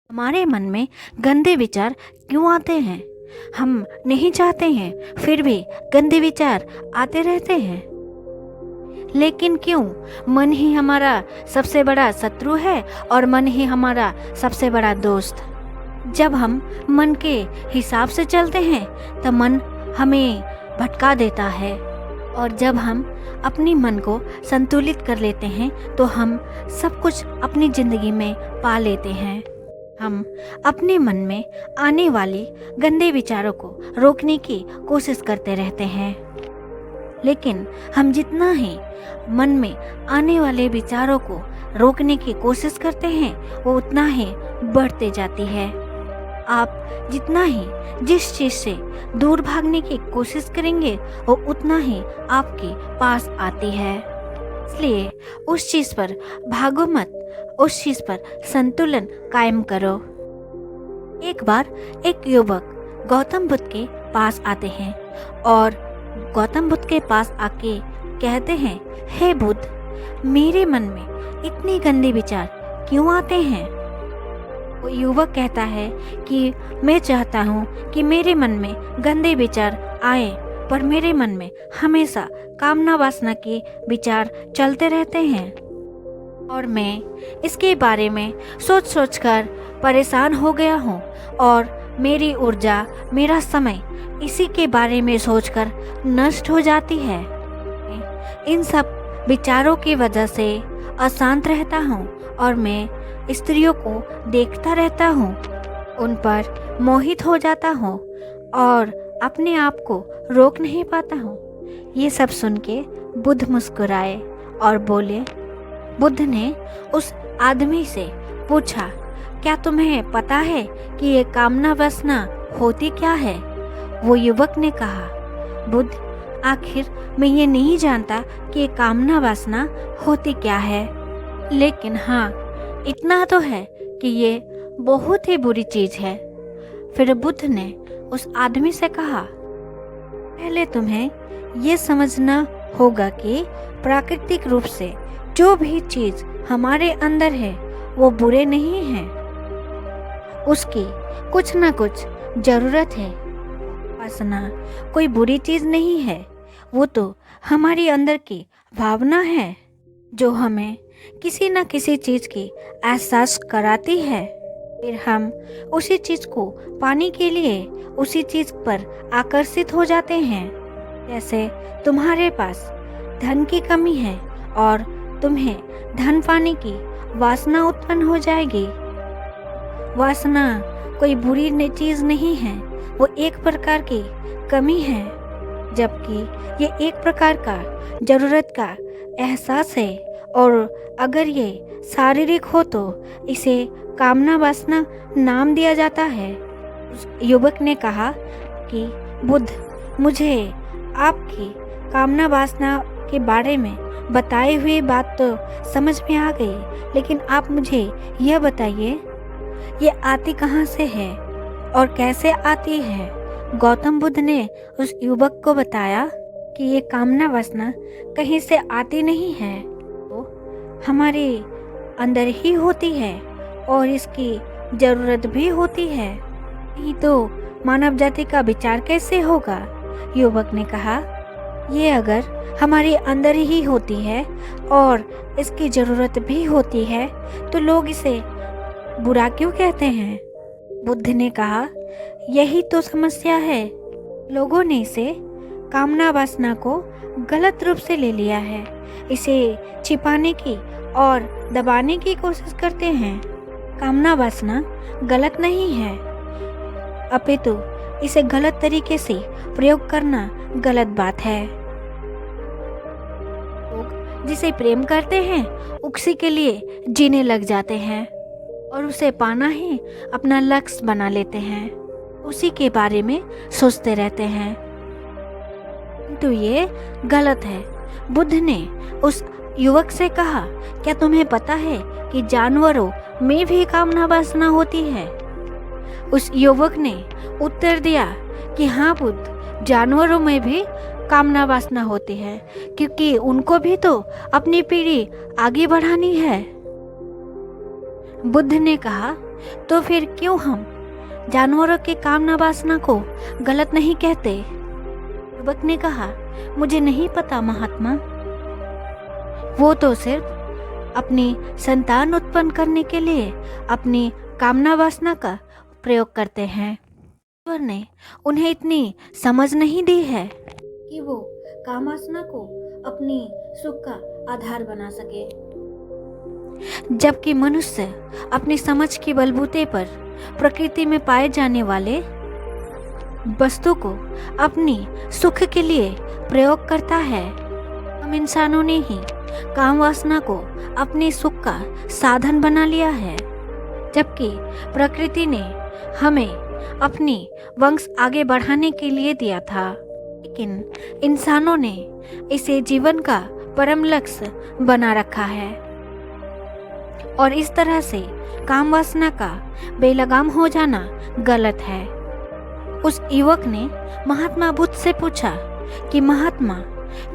हमारे मन में गंदे विचार क्यों आते हैं? हम नहीं चाहते हैं, फिर भी गंदे विचार आते रहते हैं। लेकिन क्यों? मन ही हमारा सबसे बड़ा शत्रु है और मन ही हमारा सबसे बड़ा दोस्त। जब हम मन के हिसाब से चलते हैं तो मन हमें भटका देता है, और जब हम अपनी मन को संतुलित कर लेते हैं तो हम सब कुछ अपनी ज़िंदगी में पा लेते हैं। हम अपने मन में आने वाले गंदे विचारों को रोकने की कोशिश करते रहते हैं, लेकिन हम जितना ही मन में आने वाले विचारों को रोकने की कोशिश करते हैं वो उतना ही बढ़ते जाती है। आप जितना ही जिस चीज़ से दूर भागने की कोशिश करेंगे वो उतना ही आपके पास आती है। इसलिए उस चीज़ पर भागो मत, उस चीज़ पर संतुलन कायम करो। एक बार एक युवक गौतम बुद्ध के पास आते हैं और गौतम बुद्ध के पास आके कहते हैं, हे बुद्ध, मेरे मन में इतने गंदे विचार क्यों आते हैं? वो युवक कहता है कि मैं चाहता हूँ कि मेरे मन में गंदे विचार आए, पर मेरे मन में हमेशा कामना वासना के विचार चलते रहते हैं और मैं इसके बारे में सोच सोच कर परेशान हो गया हूँ और मेरी ऊर्जा, मेरा समय इसी के बारे में सोचकर नष्ट हो जाती है। इन सब विचारों की वजह से अशांत रहता हूँ और मैं स्त्रियों को देखता रहता हूँ, उन पर मोहित हो जाता हूँ और अपने आप को रोक नहीं पाता हूँ। ये सब सुन के बुद्ध मुस्कुराए और बोले। बुद्ध ने उस आदमी से पूछा, क्या तुम्हें पता है कि ये कामना वासना होती क्या है? वो युवक ने कहा, बुद्ध, आखिर मैं ये नहीं जानता कि ये कामना वासना होती क्या है, लेकिन हाँ इतना तो है कि ये बहुत ही बुरी चीज़ है। फिर बुद्ध ने उस आदमी से कहा, पहले तुम्हें ये समझना होगा कि प्राकृतिक रूप से जो भी चीज़ हमारे अंदर है वो बुरे नहीं है, उसकी कुछ ना कुछ ज़रूरत है। वासना कोई बुरी चीज़ नहीं है, वो तो हमारी अंदर की भावना है जो हमें किसी न किसी चीज़ की एहसास कराती है। फिर हम उसी चीज़ को पाने के लिए उसी चीज़ पर आकर्षित हो जाते हैं। जैसे तुम्हारे पास धन की कमी है और तुम्हें धन पाने की वासना उत्पन्न हो जाएगी। वासना कोई बुरी चीज़ नहीं है, वो एक प्रकार की कमी है, जबकि ये एक प्रकार का ज़रूरत का एहसास है, और अगर ये शारीरिक हो तो इसे कामना वासना नाम दिया जाता है। उस युवक ने कहा कि बुद्ध, मुझे आपकी कामना वासना के बारे में बताई हुई बात तो समझ में आ गई, लेकिन आप मुझे यह बताइए, ये आती कहाँ से है और कैसे आती है? गौतम बुद्ध ने उस युवक को बताया कि ये कामना वासना कहीं से आती नहीं है, तो हमारे अंदर ही होती है और इसकी ज़रूरत भी होती है, नहीं तो मानव जाति का विचार कैसे होगा? युवक ने कहा, ये अगर हमारे अंदर ही होती है और इसकी ज़रूरत भी होती है तो लोग इसे बुरा क्यों कहते हैं? बुद्ध ने कहा, यही तो समस्या है, लोगों ने इसे कामना वासना को गलत रूप से ले लिया है, इसे छिपाने की और दबाने की कोशिश करते हैं। कामना वासना गलत नहीं है, अपितु इसे गलत तरीके से प्रयोग करना गलत बात है। लोग जिसे प्रेम करते हैं उसी के लिए जीने लग जाते हैं और उसे पाना ही अपना लक्ष्य बना लेते हैं, उसी के बारे में सोचते रहते हैं, तो ये गलत है। बुद्ध ने उस युवक से कहा, क्या तुम्हें पता है कि जानवरों में भी कामना वासना होती है? उस युवक ने उत्तर दिया कि हाँ बुद्ध, जानवरों में भी कामना वासना होती है, क्योंकि उनको भी तो अपनी पीढ़ी आगे बढ़ानी है। बुद्ध ने कहा, तो फिर क्यों हम जानवरों की कामना वासना को गलत नहीं कहते? युवक ने कहा, मुझे नहीं पता महात्मा। वो तो सिर्फ अपनी संतान उत्पन्न करने के लिए अपनी कामना वासना का प्रयोग करते हैं। ईश्वर ने उन्हें इतनी समझ नहीं दी है कि वो काम वासना को अपनी सुख का आधार बना सके। जबकि मनुष्य अपनी समझ के बलबूते पर प्रकृति में पाए जाने वाले वस्तु को अपनी सुख के लिए प्रयोग करता है, हम इंसानों ने ही काम वासना को अपने सुख का साधन बना लिया है। जबकि प्रकृति ने हमें अपनी वंश आगे बढ़ाने के लिए दिया था, लेकिन इंसानों ने इसे जीवन का परम लक्ष्य बना रखा है और इस तरह से काम वासना का बेलगाम हो जाना गलत है। उस युवक ने महात्मा बुद्ध से पूछा कि महात्मा,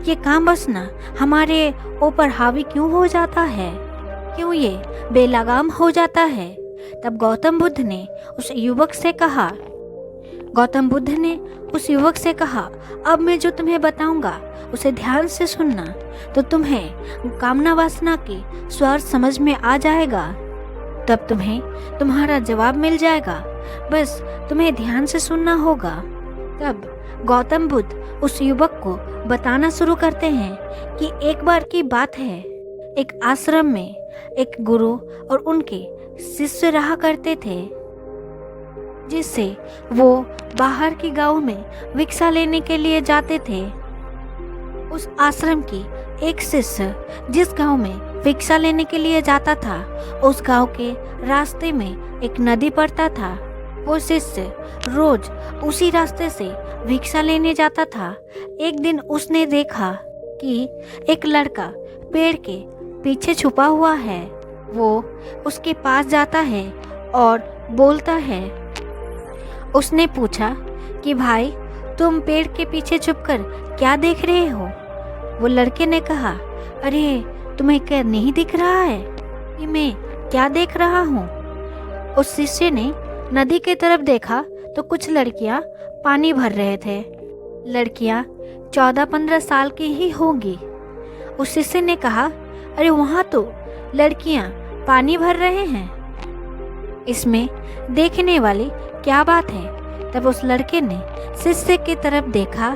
ये काम वासना हमारे ऊपर हावी क्यों हो जाता है, क्यों ये बेलगाम हो जाता है? तब गौतम बुद्ध ने उस युवक से कहा, अब मैं जो तुम्हें बताऊंगा उसे ध्यान से सुनना, तो तुम्हें कामना वासना की स्वर समझ में आ जाएगा। तब तुम्हें तुम्हारा जवाब मिल जाएगा, बस तुम्हें ध्यान से सुनना होगा। तब गौतम बुद्ध उस युवक को बताना शुरू करते हैं कि एक बार की बात है, एक आश्रम में एक गुरु और उनके शिष्य रहा करते थे, जिससे वो बाहर की गांव में भिक्षा लेने के लिए जाते थे। उस आश्रम की एक शिष्य जिस गांव में भिक्षा लेने के लिए जाता था, उस गांव के रास्ते में एक नदी पड़ता था। वो शिष्य रोज उसी रास्ते से भिक्षा लेने जाता था। एक दिन उसने देखा कि एक लड़का पेड़ के पीछे छुपा हुआ है। वो उसके पास जाता है और बोलता है। उसने पूछा कि भाई, तुम पेड़ के पीछे छुपकर क्या देख रहे हो? वो लड़के ने कहा, अरे तुम्हें क्या नहीं दिख रहा है कि मैं क्या देख रहा हूँ? उस शिष्य ने नदी की तरफ देखा तो कुछ लड़कियाँ पानी भर रहे थे। लड़कियाँ 14-15 साल की ही होंगी। उस शिष्य ने कहा, अरे वहाँ तो लड़कियाँ पानी भर रहे हैं, इसमें देखने वाली क्या बात है? तब उस लड़के ने शिष्य की तरफ देखा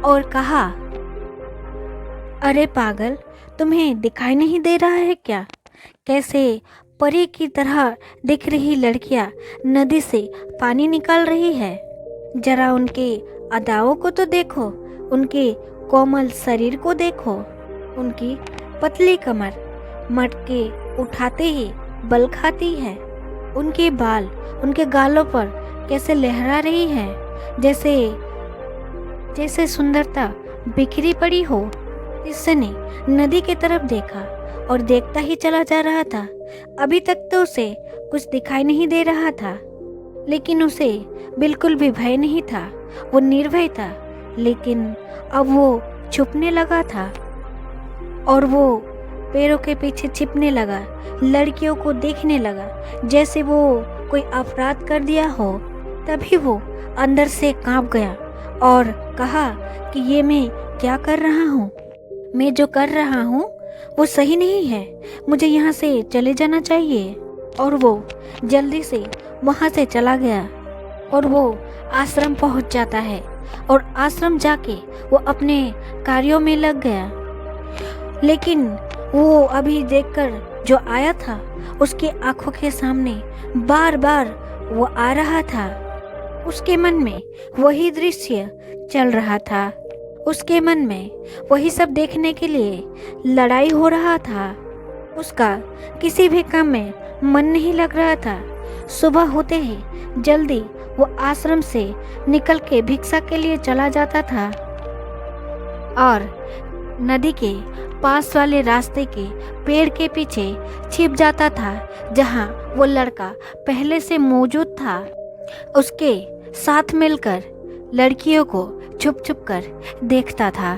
और कहा, अरे पागल, तुम्हें दिखाई नहीं दे रहा है क्या? कैसे परी की तरह दिख रही लड़कियां नदी से पानी निकाल रही है। जरा उनके अदाओं को तो देखो, उनके कोमल शरीर को देखो, उनकी पतली कमर मटके उठाते ही बल खाती है। उनके बाल उनके गालों पर कैसे लहरा रही है, जैसे सुंदरता बिखरी पड़ी हो। इसने नदी की तरफ देखा और देखता ही चला जा रहा था। अभी तक तो उसे कुछ दिखाई नहीं दे रहा था, लेकिन उसे बिल्कुल भी भय नहीं था। वो निर्भय था, लेकिन अब वो छुपने लगा था और वो पैरों के पीछे छिपने लगा, लड़कियों को देखने लगा जैसे वो कोई अपराध कर दिया हो। तभी वो अंदर से कांप गया और कहा कि ये मैं क्या कर रहा हूँ? मैं जो कर रहा हूँ वो सही नहीं है, मुझे यहाँ से चले जाना चाहिए। और वो जल्दी से वहाँ से चला गया और वो आश्रम पहुँच जाता है और आश्रम जाके वो अपने कार्यों में लग गया। लेकिन वो अभी देखकर जो आया था उसकी आंखों के सामने बार बार वो आ रहा था। उसके मन में वही दृश्य चल रहा था, उसके मन में वही सब देखने के लिए लड़ाई हो रहा था। उसका किसी भी काम में मन नहीं लग रहा था। सुबह होते ही जल्दी वो आश्रम से निकल के भिक्षा के लिए चला जाता था और नदी के पास वाले रास्ते के पेड़ के पीछे छिप जाता था, जहाँ वो लड़का पहले से मौजूद था। उसके साथ मिलकर लड़कियों को छुप छुप कर देखता था।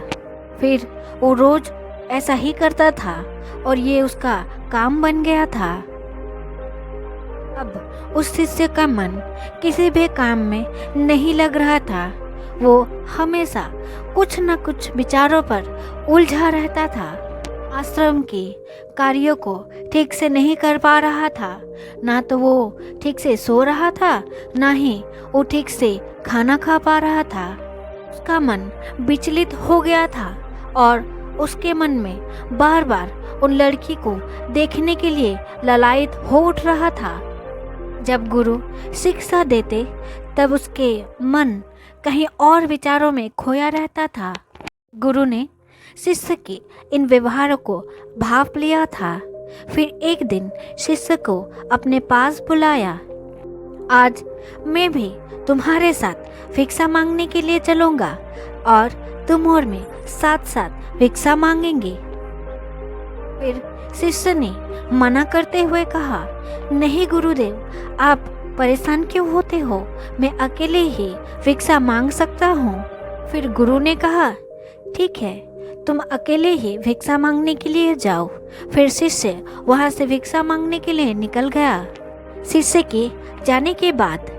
फिर वो रोज ऐसा ही करता था और ये उसका काम बन गया था। अब उस शिष्य का मन किसी भी काम में नहीं लग रहा था। वो हमेशा कुछ न कुछ विचारों पर उलझा रहता था। आश्रम के कार्यों को ठीक से नहीं कर पा रहा था। ना तो वो ठीक से सो रहा था, ना ही वो ठीक से खाना खा पा रहा था। उसका मन विचलित हो गया था और उसके मन में बार बार उन लड़की को देखने के लिए ललायत हो उठ रहा था। जब गुरु शिक्षा देते तब उसके मन कहीं और विचारों में खोया रहता था। गुरु ने शिष्य के इन व्यवहारों को भांप लिया था। फिर एक दिन शिष्य को अपने पास बुलाया। आज मैं भी तुम्हारे साथ भिक्षा मांगने के लिए चलूंगा और तुम और मैं साथ साथ भिक्षा मांगेंगे। फिर शिष्य ने मना करते हुए कहा, नहीं गुरुदेव, आप परेशान क्यों होते हो? मैं अकेले ही भिक्षा मांग सकता हूँ। फिर गुरु ने कहा, ठीक है, तुम अकेले ही भिक्षा मांगने के लिए जाओ। फिर शिष्य वहाँ से भिक्षा मांगने के लिए निकल गया। शिष्य के जाने के बाद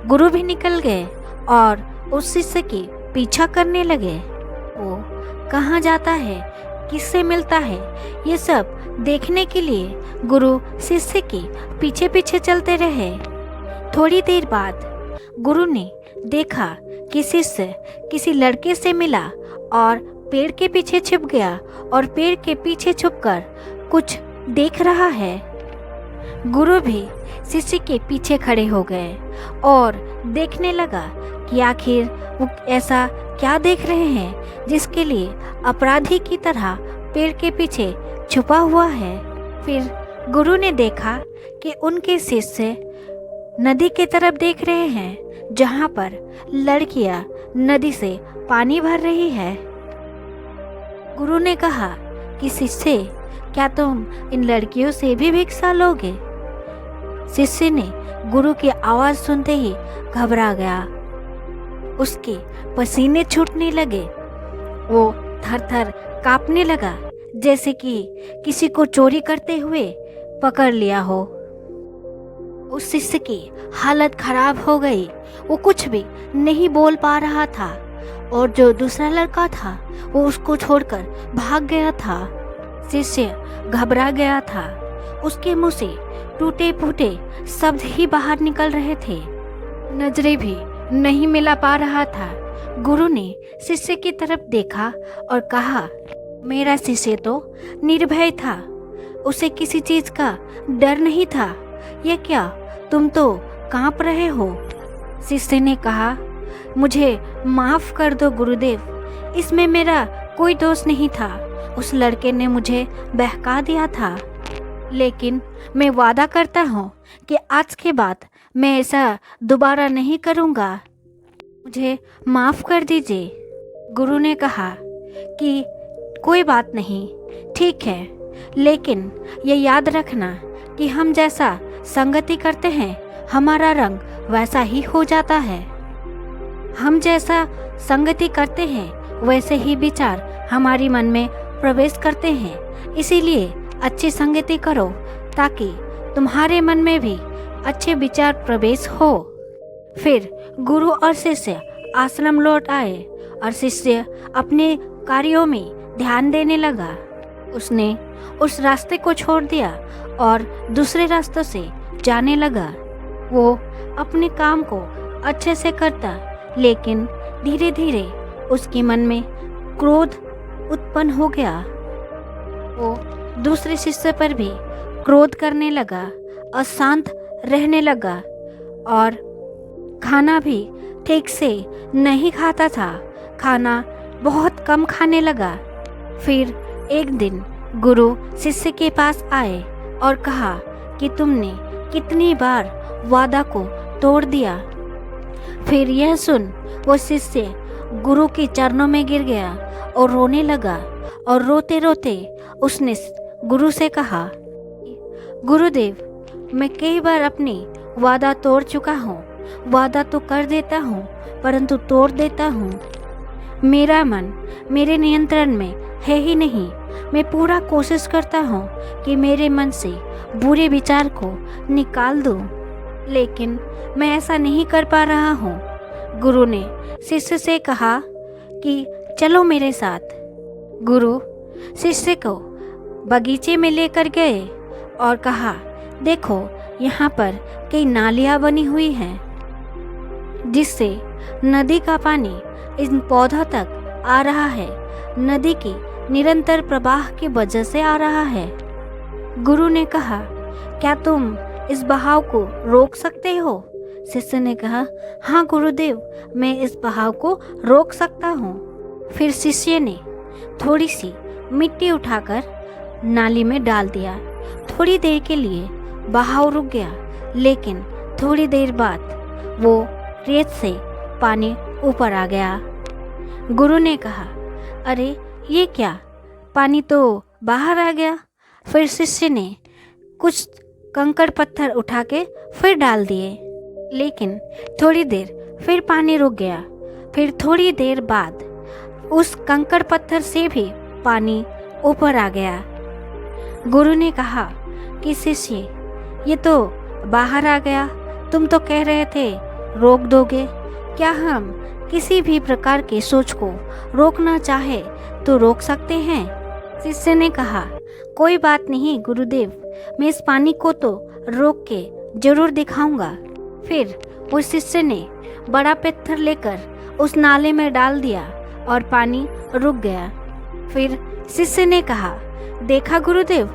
गुरु भी निकल गए और उस शिष्य के पीछा करने लगे। वो कहाँ जाता है, किससे मिलता है, ये सब देखने के लिए गुरु शिष्य के पीछे पीछे चलते रहे। थोड़ी देर बाद गुरु ने देखा कि शिष्य किसी लड़के से मिला और पेड़ के पीछे छिप गया और पेड़ के पीछे छुपकर कुछ देख रहा है। गुरु भी शिष्य के पीछे खड़े हो गए और देखने लगा कि आखिर वो ऐसा क्या देख रहे हैं जिसके लिए अपराधी की तरह पेड़ के पीछे छुपा हुआ है। फिर गुरु ने देखा कि उनके शिष्य नदी की तरफ देख रहे हैं, जहाँ पर लड़कियां नदी से पानी भर रही है। गुरु ने कहा कि शिष्य, क्या तुम इन लड़कियों से भी भिक्षा लोगे? शिष्य ने गुरु की आवाज़ सुनते ही घबरा गया। उसके पसीने छूटने लगे। वो थर थर कांपने लगा, जैसे कि किसी को चोरी करते हुए पकड़ लिया हो। उस शिष्य की हालत खराब हो गई। वो कुछ भी नहीं बोल पा रहा था और जो दूसरा लड़का था वो उसको छोड़कर भाग गया था। शिष्य घबरा गया था। उसके मुंह से टूटे फूटे शब्द ही बाहर निकल रहे थे। नजरें भी नहीं मिला पा रहा था। गुरु ने शिष्य की तरफ देखा और कहा, मेरा शिष्य तो निर्भय था, उसे किसी चीज का डर नहीं था। ये क्या, तुम तो कांप रहे हो? शिष्य ने कहा, मुझे माफ कर दो गुरुदेव, इसमें मेरा कोई दोष नहीं था। उस लड़के ने मुझे बहका दिया था, लेकिन मैं वादा करता हूँ कि आज के बाद मैं ऐसा दोबारा नहीं करूँगा। मुझे माफ कर दीजिए। गुरु ने कहा कि कोई बात नहीं, ठीक है, लेकिन ये याद रखना कि हम जैसा संगति करते हैं हमारा रंग वैसा ही हो जाता है। हम जैसा संगति करते हैं वैसे ही विचार हमारी मन में प्रवेश करते हैं। इसीलिए अच्छी संगति करो ताकि तुम्हारे मन में भी अच्छे विचार प्रवेश हो। फिर गुरु और शिष्य आश्रम लौट आए और शिष्य अपने कार्यों में ध्यान देने लगा। उसने उस रास्ते को छोड़ दिया और दूसरे रास्तों से जाने लगा। वो अपने काम को अच्छे से करता, लेकिन धीरे धीरे उसके मन में क्रोध उत्पन्न हो गया। वो दूसरे शिष्य पर भी क्रोध करने लगा, अशांत रहने लगा और खाना भी ठीक से नहीं खाता था। खाना बहुत कम खाने लगा। फिर एक दिन गुरु शिष्य के पास आए और कहा कि तुमने कितनी बार वादा को तोड़ दिया। फिर यह सुन वो शिष्य गुरु के चरणों में गिर गया और रोने लगा और रोते रोते उसने गुरु से कहा, गुरुदेव, मैं कई बार अपनी वादा तोड़ चुका हूँ। वादा तो कर देता हूँ परंतु तोड़ देता हूँ। मेरा मन मेरे नियंत्रण में है ही नहीं। मैं पूरा कोशिश करता हूँ कि मेरे मन से बुरे विचार को निकाल दूँ, लेकिन मैं ऐसा नहीं कर पा रहा हूँ। गुरु ने शिष्य से कहा कि चलो मेरे साथ। गुरु शिष्य को बगीचे में लेकर गए और कहा, देखो यहाँ पर कई नालियाँ बनी हुई हैं जिससे नदी का पानी इन पौधों तक आ रहा है। नदी की निरंतर प्रवाह की वजह से आ रहा है। गुरु ने कहा, क्या तुम इस बहाव को रोक सकते हो? शिष्य ने कहा, हाँ गुरुदेव, मैं इस बहाव को रोक सकता हूँ। फिर शिष्य ने थोड़ी सी मिट्टी उठाकर नाली में डाल दिया। थोड़ी देर के लिए बहाव रुक गया, लेकिन थोड़ी देर बाद वो रेत से पानी ऊपर आ गया। गुरु ने कहा, अरे ये क्या, पानी तो बाहर आ गया। फिर शिष्य ने कुछ कंकड़ पत्थर उठा के फिर डाल दिए, लेकिन थोड़ी देर फिर पानी रुक गया। फिर थोड़ी देर बाद उस कंकड़ पत्थर से भी पानी ऊपर आ गया। गुरु ने कहा कि शिष्य, ये तो बाहर आ गया, तुम तो कह रहे थे रोक दोगे। क्या हम किसी भी प्रकार के सोच को रोकना चाहे तो रोक सकते हैं? शिष्य ने कहा, कोई बात नहीं गुरुदेव, मैं इस पानी को तो रोक के जरूर दिखाऊंगा। फिर उस शिष्य ने बड़ा पत्थर लेकर उस नाले में डाल दिया और पानी रुक गया। फिर शिष्य ने कहा, देखा गुरुदेव,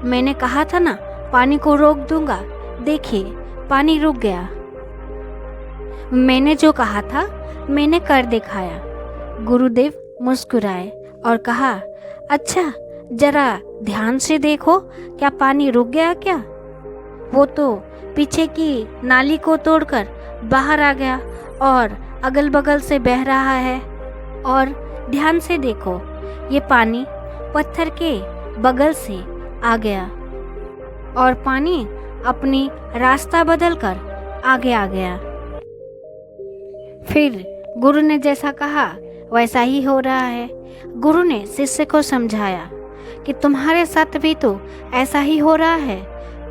मैंने कहा था ना पानी को रोक दूंगा, देखिए पानी रुक गया। मैंने जो कहा था मैंने कर दिखाया। गुरुदेव मुस्कुराए और कहा, अच्छा जरा ध्यान से देखो, क्या पानी रुक गया क्या? वो तो पीछे की नाली को तोड़कर बाहर आ गया और अगल बगल से बह रहा है। और ध्यान से देखो, ये पानी पत्थर के बगल से आ गया और पानी अपनी रास्ता बदलकर आगे आ गया। फिर गुरु ने जैसा कहा वैसा ही हो रहा है। गुरु ने शिष्य को समझाया कि तुम्हारे साथ भी तो ऐसा ही हो रहा है,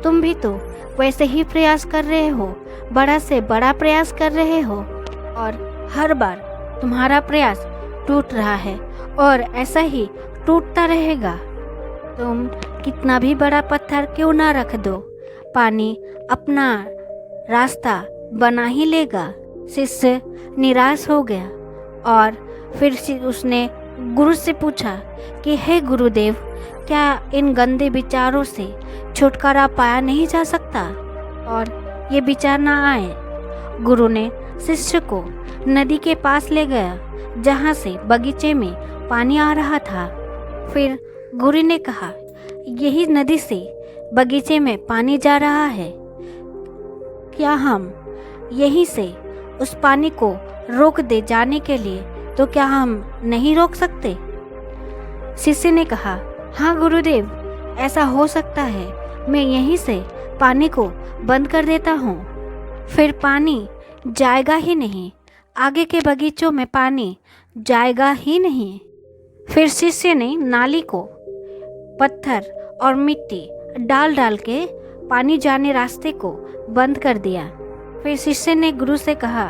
तुम भी तो वैसे ही प्रयास कर रहे हो, बड़ा से बड़ा प्रयास कर रहे हो और हर बार तुम्हारा प्रयास टूट रहा है और ऐसा ही टूटता रहेगा। तुम कितना भी बड़ा पत्थर क्यों ना रख दो, पानी अपना रास्ता बना ही लेगा। शिष्य निराश हो गया और फिर उसने गुरु से पूछा कि हे गुरुदेव, क्या इन गंदे विचारों से छुटकारा पाया नहीं जा सकता और ये विचार ना आए? गुरु ने शिष्य को नदी के पास ले गया जहाँ से बगीचे में पानी आ रहा था। फिर गुरु ने कहा, यही नदी से बगीचे में पानी जा रहा है, क्या हम यहीं से उस पानी को रोक दे जाने के लिए, तो क्या हम नहीं रोक सकते? शिष्य ने कहा, हाँ गुरुदेव, ऐसा हो सकता है, मैं यहीं से पानी को बंद कर देता हूँ, फिर पानी जाएगा ही नहीं, आगे के बगीचों में पानी जाएगा ही नहीं। फिर शिष्य ने नाली को पत्थर और मिट्टी डाल डाल के पानी जाने रास्ते को बंद कर दिया। फिर शिष्य ने गुरु से कहा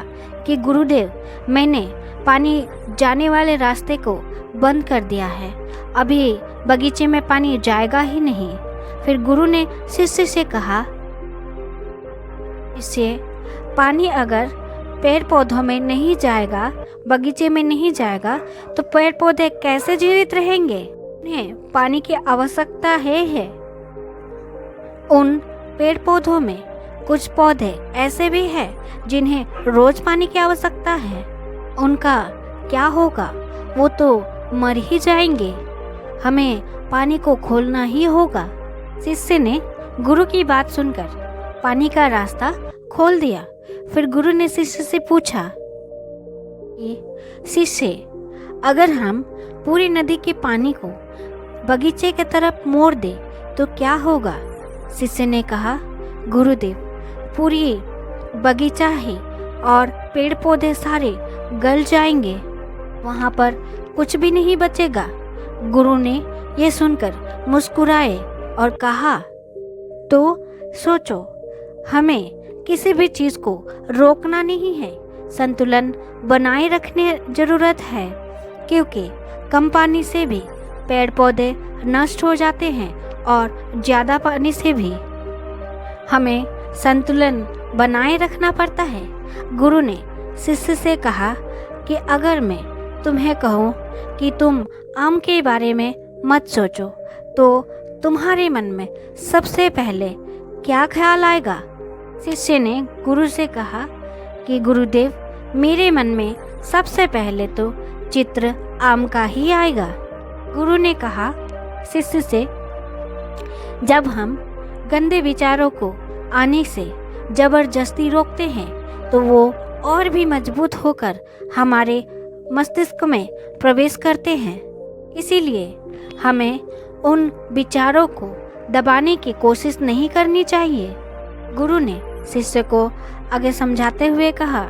कि गुरुदेव, मैंने पानी जाने वाले रास्ते को बंद कर दिया है, अभी बगीचे में पानी जाएगा ही नहीं। फिर गुरु ने शिष्य से कहा, इससे पानी अगर पेड़ पौधों में नहीं जाएगा, बगीचे में नहीं जाएगा, तो पेड़ पौधे कैसे जीवित रहेंगे? उन्हें पानी की आवश्यकता है। उन पेड़ पौधों में कुछ पौधे ऐसे भी हैं जिन्हें रोज पानी की आवश्यकता है, उनका क्या होगा? वो तो मर ही जाएंगे, हमें पानी को खोलना ही होगा। शिष्य ने गुरु की बात सुनकर पानी का रास्ता खोल दिया। फिर गुरु ने शिष्य से पूछा, शिष्य, अगर हम पूरी नदी के पानी को बगीचे की तरफ मोड़ दे तो क्या होगा? शिष्य ने कहा, गुरुदेव, पूरी बगीचा ही और पेड़ पौधे सारे गल जाएंगे, वहाँ पर कुछ भी नहीं बचेगा। गुरु ने ये सुनकर मुस्कुराए और कहा, तो सोचो, हमें किसी भी चीज़ को रोकना नहीं है, संतुलन बनाए रखने ज़रूरत है, क्योंकि कम पानी से भी पेड़ पौधे नष्ट हो जाते हैं और ज़्यादा पानी से भी हमें संतुलन बनाए रखना पड़ता है। गुरु ने शिष्य से कहा कि अगर मैं तुम्हें कहूँ कि तुम आम के बारे में मत सोचो तो तुम्हारे मन में सबसे पहले क्या ख्याल आएगा? शिष्य ने गुरु से कहा कि गुरुदेव, मेरे मन में सबसे पहले तो चित्र आम का ही आएगा। गुरु ने कहा शिष्य से, जब हम गंदे विचारों को आने से जबरदस्ती रोकते हैं तो वो और भी मजबूत होकर हमारे मस्तिष्क में प्रवेश करते हैं। इसीलिए हमें उन विचारों को दबाने की कोशिश नहीं करनी चाहिए। गुरु ने शिष्य को आगे समझाते हुए कहा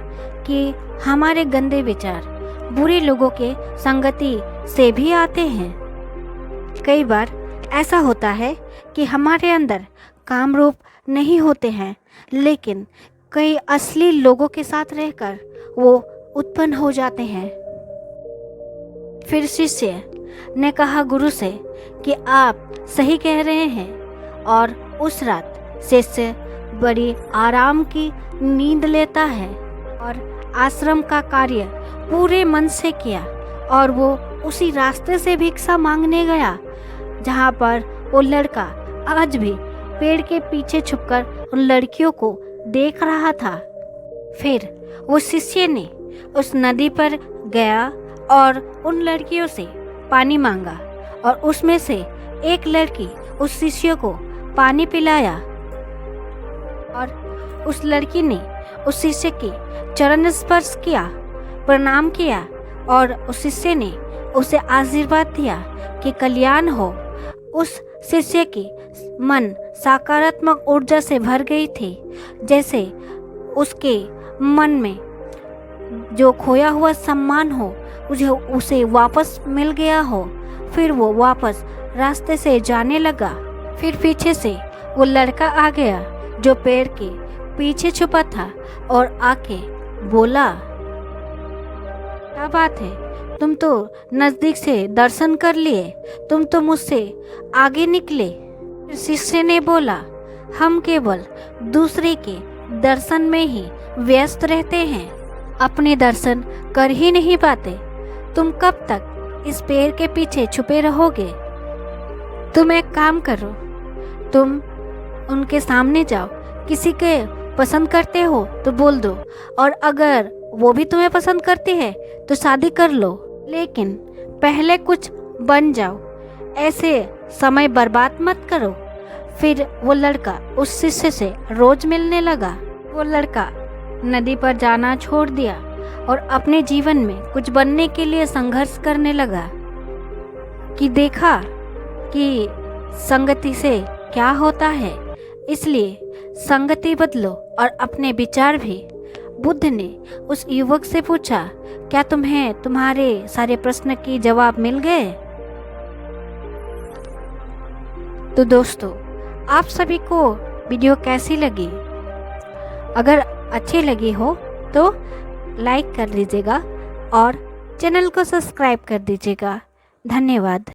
कि हमारे गंदे विचार बुरे लोगों के संगति से भी आते हैं। कई बार ऐसा होता है कि हमारे अंदर कामरूप नहीं होते हैं, लेकिन कई असली लोगों के साथ रहकर वो उत्पन्न हो जाते हैं। फिर शिष्य ने कहा गुरु से कि आप सही कह रहे हैं, और उस रात शिष्य बड़ी आराम की नींद लेता है और आश्रम का कार्य पूरे मन से किया, और वो उसी रास्ते से भिक्षा मांगने गया जहाँ पर वो लड़का आज भी पेड़ के पीछे छुपकर उन लड़कियों को देख रहा था। फिर वो शिष्य ने उस नदी पर गया और उन लड़कियों से पानी मांगा, और उसमें से एक लड़की उस शिष्य को पानी पिलाया, और उस लड़की ने उस शिष्य के चरण स्पर्श किया, प्रणाम किया, और उस शिष्य ने उसे आशीर्वाद दिया कि कल्याण हो। उस शिष्य की मन सकारात्मक ऊर्जा से भर गई थी, जैसे उसके मन में जो खोया हुआ सम्मान हो उसे वापस मिल गया हो। फिर वो वापस रास्ते से जाने लगा। फिर पीछे से वो लड़का आ गया जो पेड़ के पीछे छुपा था, और आके बोला, क्या बात है, तुम तो नज़दीक से दर्शन कर लिए, तुम तो मुझसे आगे निकले। शिष्य ने बोला, हम केवल दूसरे के दर्शन में ही व्यस्त रहते हैं, अपने दर्शन कर ही नहीं पाते। तुम कब तक इस पेड़ के पीछे छुपे रहोगे? तुम एक काम करो, तुम उनके सामने जाओ, किसी के पसंद करते हो तो बोल दो, और अगर वो भी तुम्हें पसंद करती है तो शादी कर लो, लेकिन पहले कुछ बन जाओ, ऐसे समय बर्बाद मत करो। फिर वो लड़का उस शिष्य से रोज मिलने लगा। वो लड़का नदी पर जाना छोड़ दिया और अपने जीवन में कुछ बनने के लिए संघर्ष करने लगा। कि देखा कि संगति से क्या होता है, इसलिए संगति बदलो और अपने विचार भी। बुद्ध ने उस युवक से पूछा, क्या तुम्हें तुम्हारे सारे प्रश्न के जवाब मिल गए? तो दोस्तों, आप सभी को वीडियो कैसी लगी? अगर अच्छी लगी हो तो लाइक कर लीजिएगा और चैनल को सब्सक्राइब कर दीजिएगा। धन्यवाद।